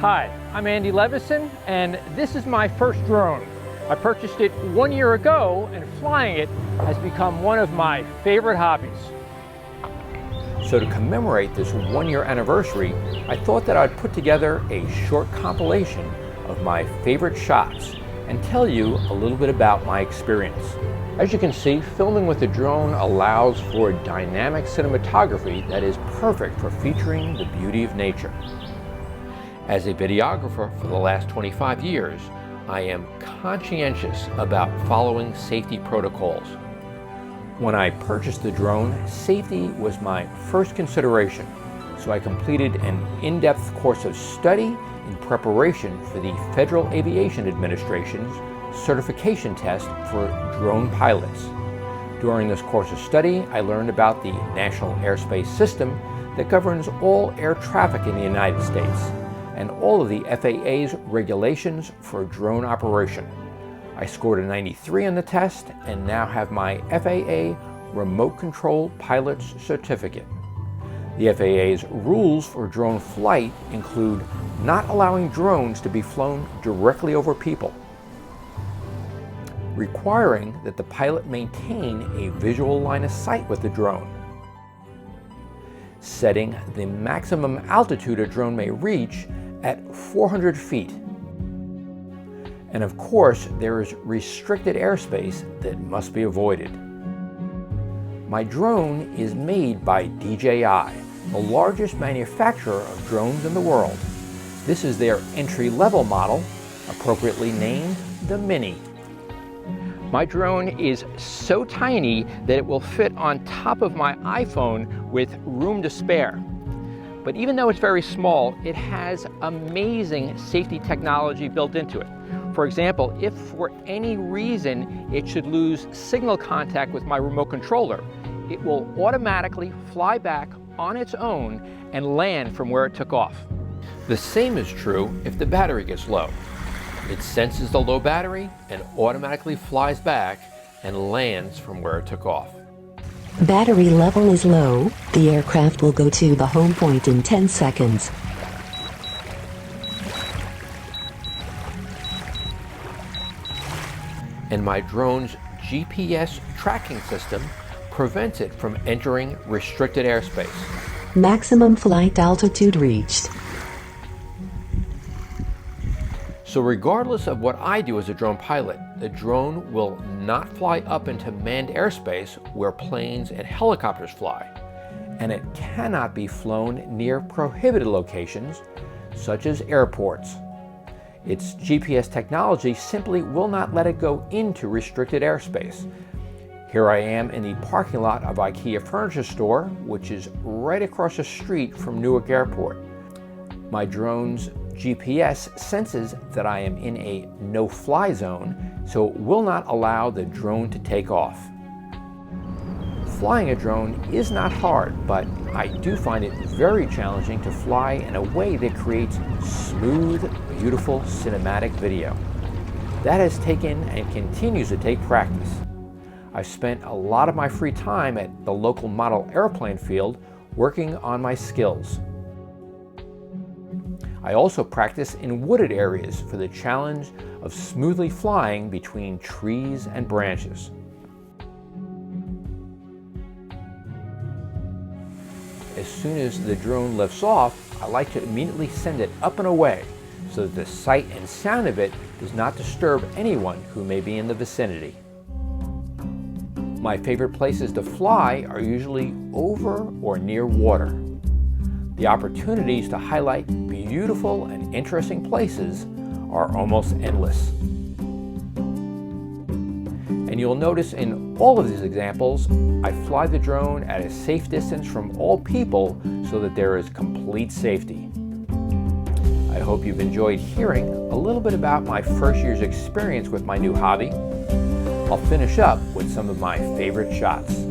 Hi, I'm Andy Levison, and this is my first drone. I purchased it 1 year ago, and flying it has become one of my favorite hobbies. So to commemorate this 1-year anniversary, I thought that I'd put together a short compilation of my favorite shots and tell you a little bit about my experience. As you can see, filming with a drone allows for dynamic cinematography that is perfect for featuring the beauty of nature. As a videographer for the last 25 years, I am conscientious about following safety protocols. When I purchased the drone, safety was my first consideration, so I completed an in-depth course of study in preparation for the Federal Aviation Administration's certification test for drone pilots. During this course of study, I learned about the National Airspace System that governs all air traffic in the United States and all of the FAA's regulations for drone operation. I scored a 93 on the test and now have my FAA Remote Control Pilot's Certificate. The FAA's rules for drone flight include not allowing drones to be flown directly over people, requiring that the pilot maintain a visual line of sight with the drone, setting the maximum altitude a drone may reach at 400 feet. And of course, there is restricted airspace that must be avoided. My drone is made by DJI, the largest manufacturer of drones in the world. This is their entry-level model, appropriately named the Mini. My drone is so tiny that it will fit on top of my iPhone with room to spare. But even though it's very small, it has amazing safety technology built into it. For example, if for any reason it should lose signal contact with my remote controller, it will automatically fly back on its own and land from where it took off. The same is true if the battery gets low. It senses the low battery and automatically flies back and lands from where it took off. Battery level is low. The aircraft will go to the home point in 10 seconds. And my drone's GPS tracking system prevents it from entering restricted airspace. Maximum flight altitude reached. So regardless of what I do as a drone pilot, the drone will not fly up into manned airspace where planes and helicopters fly, and it cannot be flown near prohibited locations such as airports. Its GPS technology simply will not let it go into restricted airspace. Here I am in the parking lot of IKEA Furniture Store, which is right across the street from Newark Airport. My drone's GPS senses that I am in a no-fly zone, so it will not allow the drone to take off. Flying a drone is not hard, but I do find it very challenging to fly in a way that creates smooth, beautiful cinematic video. That has taken and continues to take practice. I've spent a lot of my free time at the local model airplane field working on my skills. I also practice in wooded areas for the challenge of smoothly flying between trees and branches. As soon as the drone lifts off, I like to immediately send it up and away so that the sight and sound of it does not disturb anyone who may be in the vicinity. My favorite places to fly are usually over or near water. The opportunities to highlight beautiful and interesting places are almost endless. And you'll notice in all of these examples, I fly the drone at a safe distance from all people so that there is complete safety. I hope you've enjoyed hearing a little bit about my first year's experience with my new hobby. I'll finish up with some of my favorite shots.